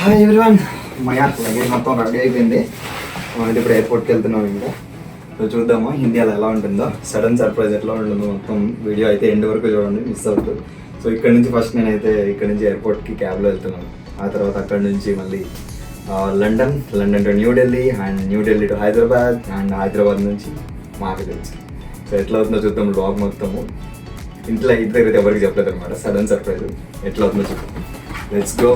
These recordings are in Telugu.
హాయ్ ఎవ్రీవన్, మయా లగేజ్ మొత్తం రెడీ అయిపోయింది. మనం ఇప్పుడు ఎయిర్పోర్ట్కి వెళ్తున్నాం. ఇంకా చూద్దాము ఇండియాలో ఎలా ఉంటుందో, సడన్ సర్ప్రైజ్ ఎట్లా ఉంటుందో మొత్తం వీడియో అయితే ఎండ్ వరకు చూడండి, మిస్ అవుతుంది. సో ఇక్కడ నుంచి ఫస్ట్ నేనైతే ఇక్కడ నుంచి ఎయిర్పోర్ట్కి క్యాబ్లో వెళ్తున్నాను. ఆ తర్వాత అక్కడ నుంచి మళ్ళీ London to New Delhi and New Delhi to Hyderabad and Hyderabad నుంచి మా విలేజ్. సో ఎట్లా అవుతుందో చూద్దాం. బ్లాగ్ మొత్తము ఇంటి దగ్గర అయితే ఎవరికి చెప్పలేదు అనమాట, సడన్ సర్ప్రైజ్. ఎట్లా అవుతుందో చూద్దాం. Let's go.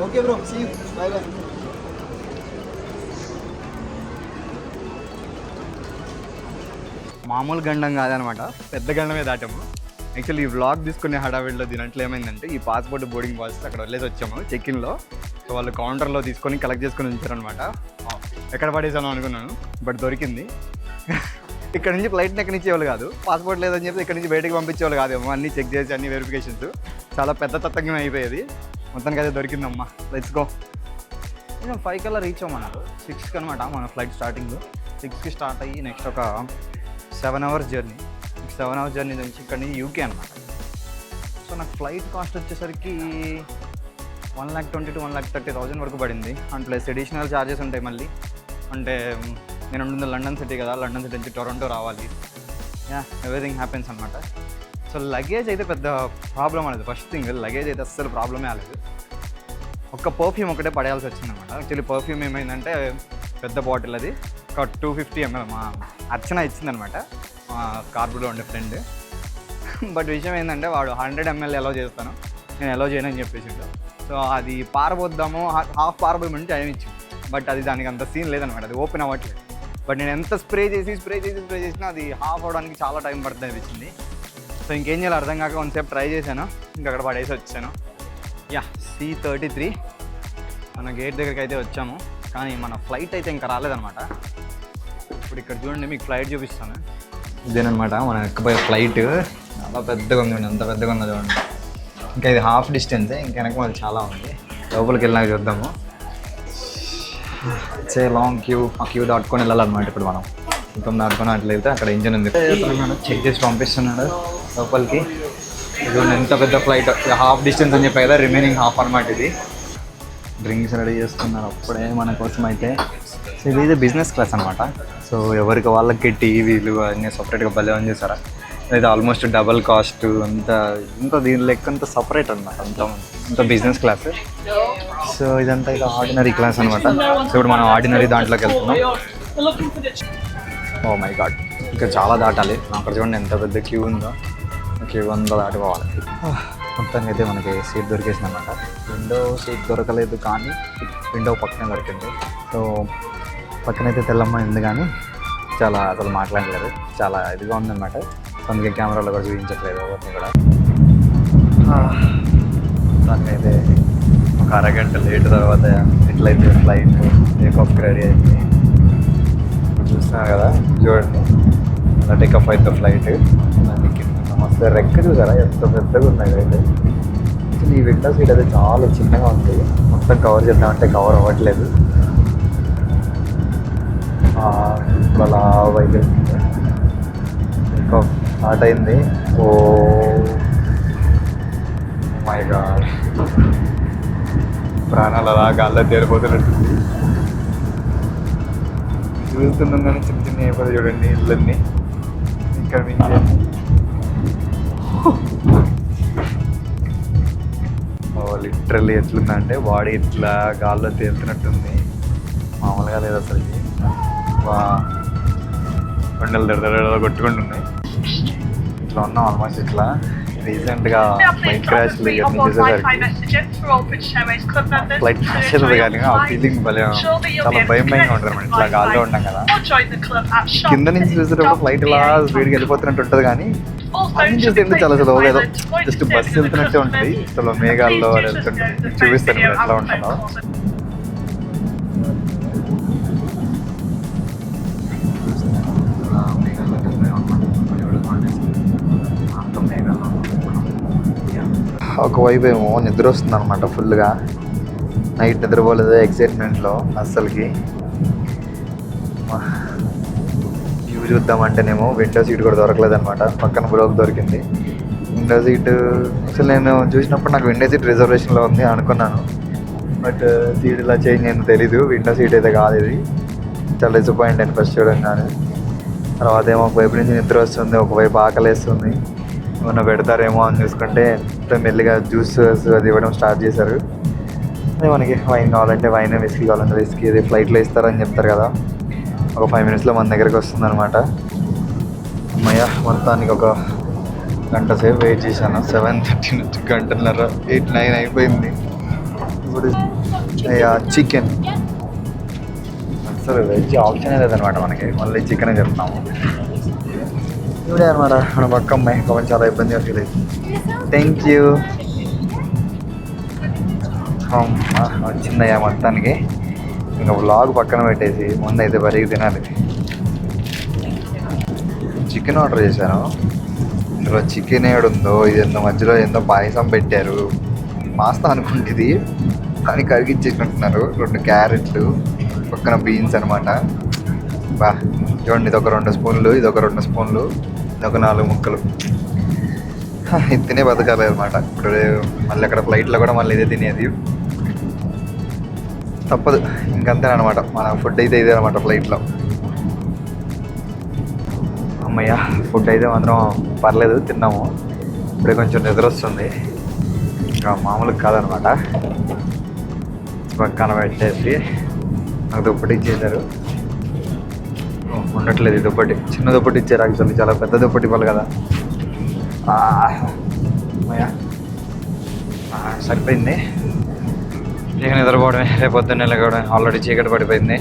Okay bro, see you, bye bye. మామూలు గండం కాదనమాట, పెద్ద గండమే దాటాము. యాక్చువల్లీ ఈ వ్లాగ్ తీసుకునే హడావిడిలో దీంట్లో ఏమైందంటే, ఈ పాస్పోర్ట్ బోర్డింగ్ పాస్ అక్కడ వదిలేసి వచ్చాము చెక్ఇన్లో. సో వాళ్ళు కౌంటర్లో తీసుకొని కలెక్ట్ చేసుకొని ఉంచారనమాట. ఎక్కడ పడేసాను అనుకున్నాను, బట్ దొరికింది. ఇక్కడ నుంచి ఫ్లైట్ని ఎక్కడిచ్చేవాళ్ళు కాదు, పాస్పోర్ట్ లేదని చెప్పి ఇక్కడ నుంచి బయటకు పంపించేవాళ్ళు కాదేమో. అన్నీ చెక్ చేసి అన్ని వెరిఫికేషన్స్ చాలా పెద్ద తత్వంగా అయిపోయేది. మొత్తానికి అయితే దొరికిందమ్మా. Let's go. నేను 5 కల్లా రీచ్ అవ్వమన్నారు, 6కి అనమాట మన ఫ్లైట్ స్టార్టింగ్. 6కి స్టార్ట్ అయ్యి నెక్స్ట్ ఒక 7 అవర్స్ జర్నీ. 7 అవర్స్ జర్నీ నుంచి ఇక్కడ నుంచి యూకే అనమాట. సో నాకు ఫ్లైట్ కాస్ట్ వచ్చేసరికి 1,20,000 to 1,30,000 వరకు పడింది. అండ్ ప్లస్ అడిషనల్ ఛార్జెస్ ఉంటాయి మళ్ళీ. అంటే నేను ఉంటుంది లండన్ సిటీ కదా, లండన్ సిటీ నుంచి టొరంటో రావాలి. ఎవ్రీథింగ్ హ్యాపెన్స్ అనమాట. సో లగేజ్ అయితే పెద్ద ప్రాబ్లం అనేది. ఫస్ట్ థింగ్, లగేజ్ అయితే అస్సలు ప్రాబ్లమే అవ్వలేదు. ఒక్క పర్ఫ్యూమ్ ఒకటే పడేయాల్సి వచ్చిందనమాట. యాక్చువల్లీ పర్ఫ్యూమ్ ఏమైందంటే పెద్ద బాటిల్, అది ఒక 250 ml మా అర్చన ఇచ్చిందనమాట, మా కార్బులో ఉండే ఫ్రెండ్. బట్ విషయం ఏంటంటే వాడు 100 ml అలౌ చేస్తాను, నేను అలౌ చేయనని చెప్పేసిండు. సో అది పారబోద్దాము, హాఫ్ పారబోయమంటే టైం ఇచ్చింది. బట్ అది దానికి అంత సీన్ లేదనమాట, అది ఓపెన్ అవ్వట్లేదు. బట్ నేను ఎంత స్ప్రే చేసినా అది హాఫ్ అవ్వడానికి చాలా టైం పడుతుంది అనిపించింది. సో ఇంకేం చేయాలి అర్థం కాక కొంతసేపు ట్రై చేశాను, ఇంకా అక్కడ పడేసి వచ్చాను. C33 మన గేట్ దగ్గరికి అయితే వచ్చాము. కానీ మన ఫ్లైట్ అయితే ఇంకా రాలేదనమాట. ఇప్పుడు ఇక్కడ చూడండి, మీకు ఫ్లైట్ చూపిస్తాను. ఇదేనమాట మనం ఎక్కిపోయే ఫ్లైట్. చాలా పెద్దగా ఉంది, ఎంత పెద్దగా ఉన్నది చూడండి. ఇంకా ఇది హాఫ్ డిస్టెన్సే, ఇంకా వెనక మళ్ళీ చాలా ఉంది. లోపలికి వెళ్ళినాక చూద్దాము. It's a long queue. ఆ క్యూ దాటుకొని వెళ్ళాలన్నమాట. ఇప్పుడు మనం మొత్తం దాటుకొని అట్లా వెళ్తే అక్కడ ఇంజన్ ఉంది, చెక్ చేసి పంపిస్తున్నాడు లోపలికి. చూడండి ఎంత పెద్ద ఫ్లైట్. హాఫ్ డిస్టెన్స్ అని చెప్పి కదా, రిమైనింగ్ హాఫ్ అనమాట ఇది. డ్రింక్స్ రెడీ చేస్తున్నారు అప్పుడే మన కోసం అయితే. సో ఇది బిజినెస్ క్లాస్ అనమాట. సో ఎవరికి వాళ్ళకి టీవీలు అన్నీ సపరేట్గా భలే అని చేశారా. అయితే ఆల్మోస్ట్ డబల్ కాస్ట్ ఇంత దీని లెక్క అంతా సపరేట్ అనమాట, అంత బిజినెస్ క్లాస్. సో ఇదంతా ఇక ఆర్డినరీ క్లాస్ అనమాట. సో ఇప్పుడు మనం ఆర్డినరీ దాంట్లోకి వెళ్తున్నాం. ఓ మై గాడ్, ఇంకా చాలా దాటాలి. అక్కడ చూడండి ఎంత పెద్ద క్యూ ఉందో, క్యూ అంతా దాటిపోవాలి. మొత్తానికి అయితే మనకి సీట్ దొరికేసింది అనమాట. విండో సీట్ దొరకలేదు, కానీ విండో పక్కనే దొరికింది. సో పక్కనైతే తెల్లమ్మ ఉంది, కానీ చాలా అసలు మాట్లాడలేదు, చాలా ఇదిగా ఉందన్నమాట. అందుకే కెమెరాలో కూడా చూపించట్లేదు ఎవరిని కూడా. దానికైతే ఒక అరగంట లేట్ తర్వాత ఎట్లయితే ఫ్లైట్ టేక్-ఆఫ్ రెడీ అయింది. చూస్తున్నారు కదా, చూడండి అలా టేక్-ఆఫ్ అయితే ఫ్లైట్. మస్తు రెక్క చూసారా ఎంత పెద్దగా ఉన్నాయి. అయితే ఈ విండో సీట్ అయితే చాలా చిన్నగా ఉంది, మొత్తం కవర్ చేద్దామంటే కవర్ అవ్వట్లేదు. ఇప్పుడు అలా బయట టేక్-ఆఫ్ స్టార్ట్ అయింది. ఓ మై గాడ్, ప్రాణాలు అలా గాల్లో తేలిపోతున్నట్టుంది. చూస్తున్నాం కానీ చిన్న చిన్న అయిపోతుంది చూడండి ఇళ్ళన్నీ. ఇక్కడ నుంచి లిటరల్లీ ఎట్లుందంటే బాడీ ఇట్లా గాల్లో తేలుతున్నట్టుంది, మామూలుగా లేదు అసలు. కొండలు దడ కొట్టుకుంటున్నాయి. ఇట్లా ఉన్నాం ఆల్మోస్ట్. ఇట్లా రీసెంట్గా ఫ్లైట్ క్రాష్ చూసేసరికి ఫ్లైట్ క్రాష్ అవుతుంది, కానీ ఆ ఫీలింగ్ భలే చాలా భయంగా ఉంటుంది అనమాట. ఇట్లా గాల్లో ఉంటాం కదా, కింద నుంచి చూసేటప్పుడు ఫ్లైట్ ఇలా స్పీడ్కి వెళ్ళిపోతున్నట్టు ఉంటుంది, కానీ చూస్తే చాలా అసలు ఏదో జస్ట్ బస్సు వెళ్తున్నట్టే ఉంటుంది. అసలు మేఘాల్లో వెళ్తుంటుంది. చూపిస్తాను ఎట్లా ఉంటుందో. ఒకవైపు ఏమో నిద్ర వస్తుంది అనమాట ఫుల్గా. నైట్ నిద్రపోలేదు ఎక్సైట్మెంట్లో అస్సలకి. వ్యూ చూద్దామంటేనేమో విండో సీట్ కూడా దొరకలేదు అనమాట. పక్కన బ్రోక్ దొరికింది విండో సీట్. అసలు నేను చూసినప్పుడు నాకు విండో సీట్ రిజర్వేషన్లో ఉంది అనుకున్నాను, బట్ సీట్ ఇలా చేంజ్ అయిందో తెలీదు. విండో సీట్ అయితే కాదు ఇది. చాలా డిసప్పాయింట్ అయిన ఫస్ట్ చూడంగానే. తర్వాత ఏమో ఒకవైపు నుంచి నిద్ర వస్తుంది, ఒకవైపు ఆకలేస్తుంది. ఏమన్నా పెడతారేమో అని చూసుకుంటే మెల్లిగా జ్యూసెస్ అది ఇవ్వడం స్టార్ట్ చేశారు. అదే మనకి వైన్ కావాలంటే వైన్, విస్కీ కావాలంటే విస్కీ, అది ఫ్లైట్లో ఇస్తారని చెప్తారు కదా. ఒక 5 minutesలో మన దగ్గరికి వస్తుంది అనమాట. అమ్మయ్య, మొత్తానికి ఒక గంట సేపు వెయిట్ చేశాను. 7:30 నుంచి గంటన్నర, 8, 9 అయిపోయింది. ఇప్పుడు చికెన్ అసలు వెజ్ ఆప్షనే లేదనమాట మనకి, మళ్ళీ చికెనే చెప్తాము. ఇప్పుడే అనమాట మన పక్క అమ్మాయి కొంచెం చాలా ఇబ్బందిగా ఫీల్ అయింది. Thank you. వచ్చిందయ్యా మొత్తానికి. ఇంకా వ్లాగ్ పక్కన పెట్టేసి ముందు అయితే బరిగి తినాలి. చికెన్ ఆర్డర్ చేశాను. ఇందులో చికెన్ ఏడుందో ఇది ఎంతో మధ్యలో ఎంతో పాయసం పెట్టారు. పాస్తా అనుకుంటే ఇది, కానీ కరిగిచ్చేసుకుంటున్నారు. 2 క్యారెట్లు, పక్కన బీన్స్ అనమాట. బా చూడండి, ఇదొక 2 స్పూన్లు, ఇదొక 2 స్పూన్లు, ఇదొక 4 ముక్కలు. ఇది తినే బతకాలి అనమాట. ఇప్పుడు మళ్ళీ అక్కడ ఫ్లైట్లో కూడా మళ్ళీ ఇదే తినేది, తప్పదు. ఇంకంతేనమాట, మన ఫుడ్ అయితే ఇదే అనమాట ఫ్లైట్లో. అమ్మయ్య, ఫుడ్ అయితే మాత్రం పర్లేదు, తిన్నాము. ఇప్పుడే కొంచెం నిద్ర వస్తుంది, ఇంకా మామూలుగా కాదనమాట. పక్కన పెట్టేసి నాకు దుప్పటి ఇచ్చేసారు. ఉండట్లేదు ఈ దుప్పటి, చిన్న దుప్పటి ఇచ్చారు. యాక్చువల్లీ చాలా పెద్ద దుప్పటి ఇవ్వాలి కదా. అమ్మయ్య, సరిపోయింది. ఇక నిద్రపోవడమే, రేపు పొద్దున్నే లేకపోవడం. ఆల్రెడీ చీకటి పడిపోయింది.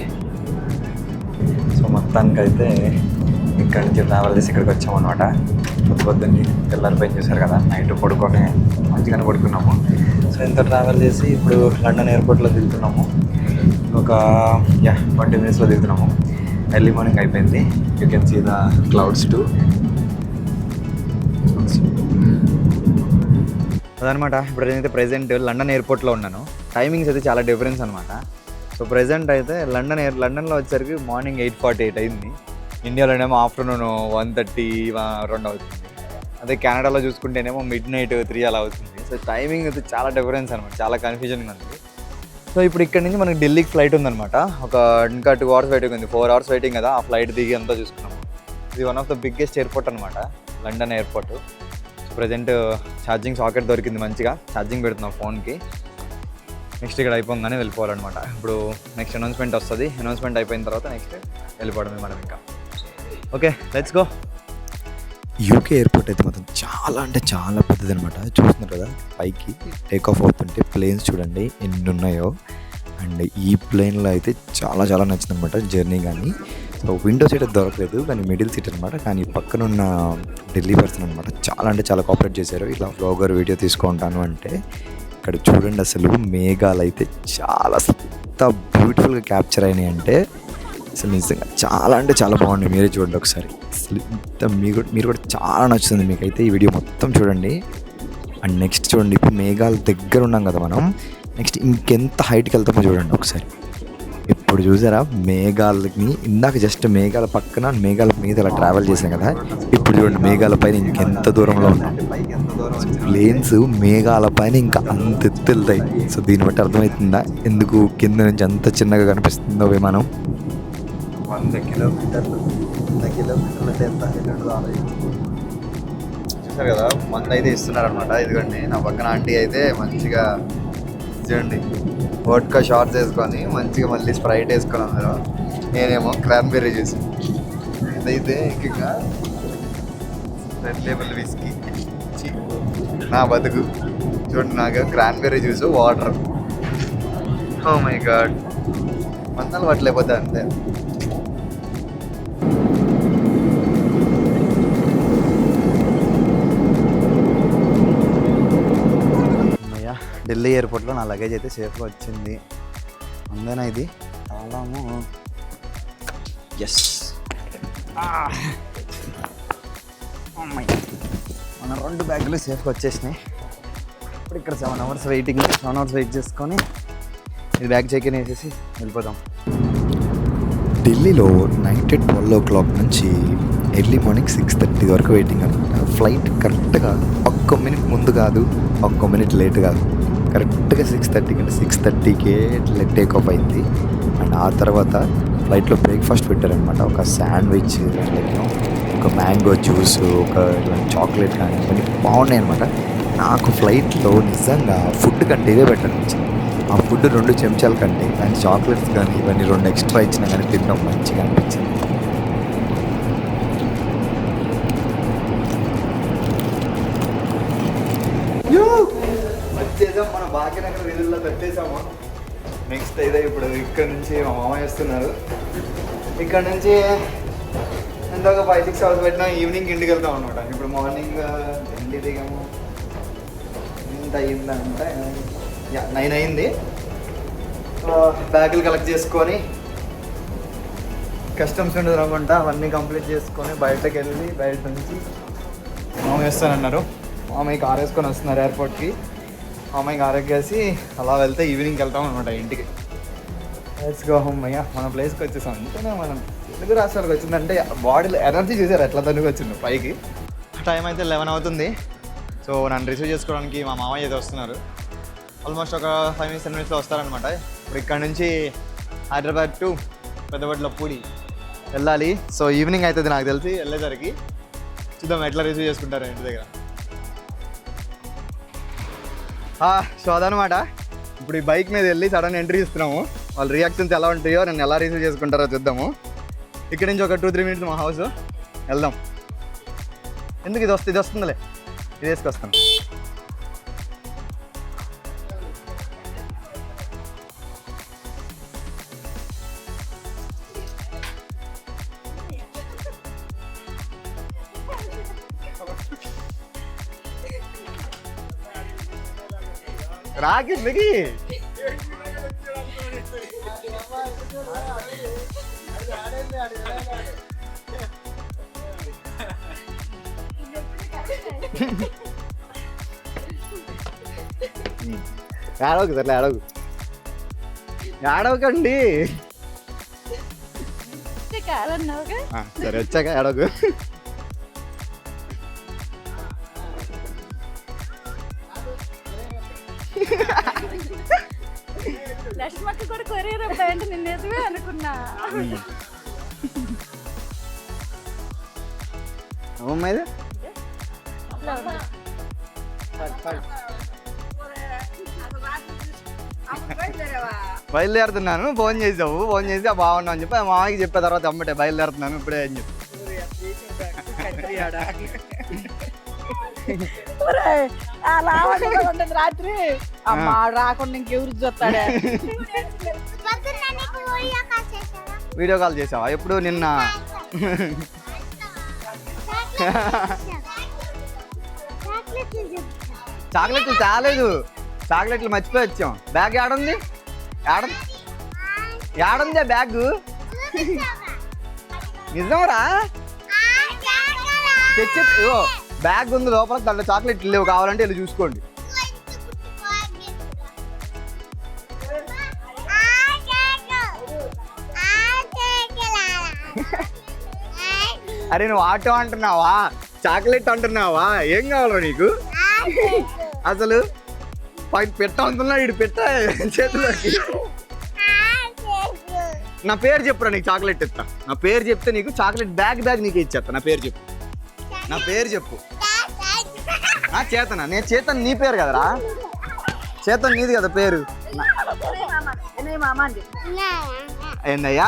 సో మొత్తానికి అయితే ఇక్కడి నుంచి ట్రావెల్ చేసి ఇక్కడికి వచ్చామన్నమాట. పొద్దున్నే తెల్లారిపోయింది, చూసారు కదా. నైట్ పడుకొని మంచిగానే పడుకున్నాము. సో ఇంత ట్రావెల్ చేసి ఇప్పుడు లండన్ ఎయిర్పోర్ట్లో దిగుతున్నాము. ఒక 20 minutesలో దిగుతున్నాము. ఎర్లీ మార్నింగ్ అయిపోయింది. You can see the clouds too. అదనమాట. ఇప్పుడు నేనైతే ప్రెజెంట్ లండన్ ఎయిర్పోర్ట్లో ఉన్నాను. టైమింగ్స్ అయితే చాలా డిఫరెన్స్ అనమాట. సో ప్రెజెంట్ అయితే లండన్లో వచ్చేసరికి మార్నింగ్ 8:48 అయింది. ఇండియాలోనేమో ఆఫ్టర్నూన్ 1:30, 2 అవుతుంది. అదే కెనడాలో చూసుకుంటేనేమో midnight 3 అలా అవుతుంది. సో టైమింగ్ అయితే చాలా డిఫరెన్స్ అనమాట, చాలా కన్ఫ్యూజన్గా ఉంది. సో ఇప్పుడు ఇక్కడ నుంచి మనకి ఢిల్లీకి ఫ్లైట్ ఉందన్నమాట. ఇంకా 2 hours వెయిటింగ్ ఉంది. 4 hours వెయిటింగ్ కదా. ఆ ఫ్లైట్ దిగి అంతా చూసుకున్నాము. ఇది one of the biggest airport అనమాట, London airport. So present charging socket దొరికింది, మంచిగా ఛార్జింగ్ పెడుతున్నాం ఫోన్కి. నెక్స్ట్ ఇక్కడ అయిపోగానే వెళ్ళిపోవాలన్నమాట. ఇప్పుడు నెక్స్ట్ అనౌన్స్మెంట్ వస్తుంది. అనౌన్స్మెంట్ అయిపోయిన తర్వాత నెక్స్ట్ వెళ్ళిపోవడమే మనం ఇంకా. Okay, let's go. UK airport అయితే మాత్రం చాలా అంటే చాలా పెద్దది అనమాట. చూస్తున్నారు కదా, పైకి టేక్ ఆఫ్ అవుతుంటే ప్లేన్స్ చూడండి ఎన్ని ఉన్నాయో. అండ్ ఈ ప్లేన్లో అయితే చాలా చాలా నచ్చింది అనమాట జర్నీ. కానీ సో విండో సీట్ అయితే దొరకలేదు, కానీ మిడిల్ సీట్ అనమాట. కానీ పక్కన ఉన్న ఢిల్లీ పర్సన్ అనమాట చాలా అంటే చాలా కోఆపరేట్ చేశారు. ఇట్లా వ్లాగర్ వీడియో తీసుకుంటాను అంటే. ఇక్కడ చూడండి, అసలు మేఘాలు అయితే చాలా బ్యూటిఫుల్గా క్యాప్చర్ అయినాయి. అంటే అసలు నిజంగా చాలా అంటే చాలా బాగుంది. మీరే చూడండి ఒకసారి. అసలు ఇంత మీరు కూడా చాలా నచ్చుతుంది మీకైతే. ఈ వీడియో మొత్తం చూడండి. అండ్ నెక్స్ట్ చూడండి, ఇప్పుడు మేఘాల దగ్గర ఉన్నాం కదా మనం. నెక్స్ట్ ఇంకెంత హైట్కి వెళ్తామో చూడండి ఒకసారి. ఇప్పుడు చూసారా మేఘాలని, ఇందాక జస్ట్ మేఘాల పక్కన మేఘాల మీద ఇలా ట్రావెల్ చేసాం కదా. ఇప్పుడు చూడండి మేఘాల పైన ఇంకెంత దూరంలో ఉన్నాం. ప్లేన్స్ మేఘాల పైన ఇంకా అంత ఎత్తు వెళ్తాయి. సో దీన్ని బట్టి అర్థమవుతుందా ఎందుకు కింద నుంచి అంత చిన్నగా కనిపిస్తుందో విమానం. 100 కిలోమీటర్లు అంటే ఎంత చూసారు కదా. మంది అయితే ఇస్తున్నారనమాట. ఇదిగోండి నా పక్కన ఆంటీ అయితే మంచిగా చూడండి వోడ్కా షార్ట్స్ వేసుకొని మంచిగా మళ్ళీ స్ప్రైట్ వేసుకొని అందరూ. నేనేమో క్రాన్బెర్రీ జ్యూస్. ఇదైతే ఇంకా రెడ్ లేబుల్ విస్కీ. నా బతుకు చూడండి, నాకు cranberry juice, water. Oh my god, మందాలు పట్టలేకపోతే అంతే. ఢిల్లీ ఎయిర్పోర్ట్లో నా లగేజ్ అయితే సేఫ్గా వచ్చింది. అందేనా ఇది చాలాము. ఎస్, మన 2 బ్యాగులు సేఫ్గా వచ్చేసినాయి. ఇప్పుడు ఇక్కడ 7 hours వెయిటింగ్, 7 hours వెయిట్ చేసుకొని ఇది బ్యాగ్ చెక్ ఇన్ వేసేసి వెళ్ళిపోదాం. ఢిల్లీలో నైట్ 12 o'clock నుంచి ఎర్లీ మార్నింగ్ 6:30 వరకు వెయిటింగ్ అనమాట. ఫ్లైట్ కరెక్ట్గా 1 minute ముందు కాదు, 1 minute లేట్ కాదు, కరెక్ట్గా 6:30 కంటే 6:30కే టేక్ ఆఫ్ అయింది. అండ్ ఆ తర్వాత ఫ్లైట్లో బ్రేక్ఫాస్ట్ పెట్టారనమాట. ఒక శాండ్విచ్, ఒక మ్యాంగో జ్యూస్, ఒక చాక్లెట్ కానీ ఇవన్నీ బాగున్నాయి అనమాట. నాకు ఫ్లైట్లో నిజంగా ఫుడ్ కంటే ఇదే బెటర్ అనిపించింది. ఆ ఫుడ్ 2 చెంచాల కంటే అండ్ చాక్లెట్స్ కానీ ఇవన్నీ 2 ఎక్స్ట్రా ఇచ్చినా కానీ తినడం మంచిగా అనిపించింది. వచ్చేసాం, మన భాగ్యనగర్ వీధుల్లో పెట్టేసాము. నెక్స్ట్ అయితే ఇప్పుడు ఇక్కడ నుంచి మా మామయ్య వస్తున్నారు. ఇక్కడ నుంచి ఎంత ఒక 5-6 hours పెట్టినా ఈవినింగ్ ఇంటికి వెళ్తాం అనమాట. ఇప్పుడు మార్నింగ్ ఇంటికి దిగాము, ఎంత అయిందంటే 9 అయింది. బ్యాగులు కలెక్ట్ చేసుకొని కస్టమ్స్ ఉండదు అనుకుంటా, అవన్నీ కంప్లీట్ చేసుకొని బయటకు వెళ్ళి బయట నుంచి మామయ్య వస్తానన్నారు. మామయ్య కార్ వేసుకొని వస్తున్నారు ఎయిర్పోర్ట్కి. మామయ్య కార్ ఎక్కేసి అలా వెళ్తే ఈవినింగ్కి వెళ్తాం అనమాట ఇంటికి. Let's go home. అయ్యా మన ప్లేస్కి వచ్చేసాం. అంతేనా, మనం తెలుగు రాష్ట్రాలకు వచ్చిందంటే బాడీలో ఎనర్జీ చూసారు ఎట్లా తనుగు వచ్చింది పైకి. టైం అయితే 11 అవుతుంది. సో నన్ను రిసీవ్ చేసుకోవడానికి మా మామయ్య అయితే వస్తున్నారు. ఆల్మోస్ట్ ఒక 5 minutes వస్తారనమాట. ఇప్పుడు ఇక్కడ నుంచి హైదరాబాద్ టు పెద్దపట్లపూడి వెళ్ళాలి. సో ఈవినింగ్ అవుతుంది నాకు తెలిసి వెళ్ళేసరికి. చూద్దాం ఎట్లా రిసీవ్ చేసుకుంటారు ఇంటి దగ్గర. సో అదనమాట, ఇప్పుడు ఈ బైక్ మీద వెళ్ళి సడన్ ఎంట్రీ ఇస్తున్నాము. వాళ్ళ రియాక్షన్స్ ఎలా ఉంటాయో, నన్ను ఎలా రిసీవ్ చేసుకుంటారో చూద్దాము. ఇక్కడ నుంచి ఒక 2-3 minutes మా హౌస్ వెళ్దాం. ఎందుకు ఇది వస్తుందిలే, ఇది వేసుకొస్తాను. రాకిందికి ఏడవకు సర్లే, ఏడవకండి. సరే వచ్చాక ఏడవకు. లక్ష్మక్క కూడా కొరియర్ అబ్బాయి నేను నిజమే అనుకున్నా. అమ్మాయి బయలుదేరుతున్నాను, ఫోన్ చేసావు. ఫోన్ చేసి బాగున్నావు అని చెప్పి ఆ మామయ్యకి చెప్పే తర్వాత అమ్మటే బయలుదేరుతున్నాను ఇప్పుడే అని చెప్పి. రాత్రి అమ్మా రాకుండా ఇంకెవరు చూస్తాడే. వీడియో కాల్ చేసావా ఎప్పుడు? నిన్న చాక్లెట్లు తేలేదు, చాక్లెట్లు మర్చిపోయి వచ్చాం. బ్యాగ్ ఏడుంది? ఏడుందే బ్యాగ్? నిజంరా తెచ్చి బ్యాగ్ ఉంది లోపల, దాంట్లో చాక్లెట్లు లేవు, కావాలంటే వెళ్ళి చూసుకోండి. అరే నువ్వు ఆటో అంటున్నావా, చాక్లెట్ అంటున్నావా? ఏం కావాలరా నీకు? అసలు పెట్టనుకున్నా ఇటు పెట్ట చేతిలోకి. నా పేరు చెప్పురా, నీకు చాక్లెట్ ఇస్తా. నా పేరు చెప్తే నీకు చాక్లెట్ బ్యాగ్ నీకు ఇచ్చేస్తా. నా పేరు చెప్పు, నా పేరు చెప్పు. చేతన, నేను చేతన్ నీ పేరు కదరా, చేతన్ నీది కదా పేరు. ఏందయ్యా?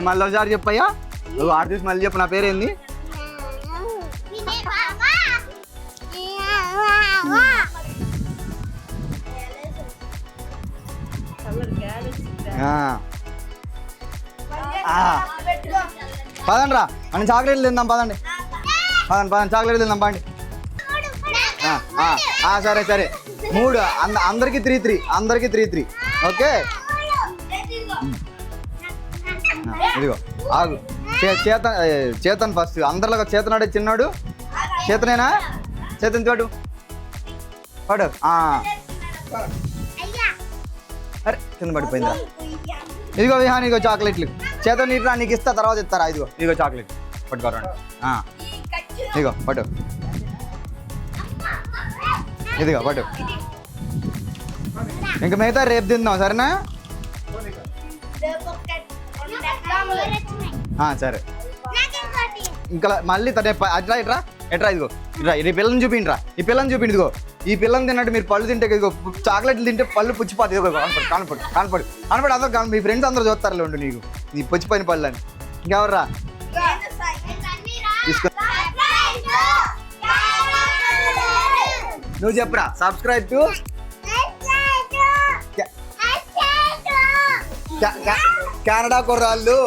మళ్ళీ ఒకసారి చెప్పయ్యా, నువ్వు ఆడ చూసి మళ్ళీ చెప్పు. నా పేరు ఏంది? పదండి రా, మనం చాక్లెట్లు తిందాం. పదండి చాక్లెట్లు తిందాం పండి. సరే 3 అందరికి 3-3, అందరికి 3-3. ఓకే ఇదిగో ఆగు. చేతన్ ఫస్ట్, అందరిలో చేతనాడే చిన్నాడు. చేతనేనా? చేతన్ తోడు పడు అరే కింద పడిపోయిందా ఇదిగో విహాన్ ఇదిగో చాక్లెట్లు చేతో నీట్రా నీకు ఇస్తా తర్వాత ఇస్తారా ఇదిగో చాక్లెట్ పట్టుకోరండి ఇదిగో పట్టు ఇదిగో పట్టు ఇంకా మిగతా రేపు తిందాం సరేనా సరే ఇంకా మళ్ళీ అట్లా ఎట్రా ఇదిగో ఈ పిల్లని చూపిండ్రా ఈ పిల్లని ఈ పిల్లని తిన్నట్టు మీరు పళ్ళు తింటే ఇదిగో చాక్లెట్లు తింటే పళ్ళు పుచ్చిపోతుంది ఇదిగో కనపడు అందరూ మీ ఫ్రెండ్స్ అందరూ చూస్తారులే ఉండు నీకు నీ పుచ్చిపోయిన పళ్ళు అని ఇంకెవర్రా తీసుకో నువ్వు చెప్పరా సబ్స్క్రైబ్ టు కెనడా కుర్రాళ్ళు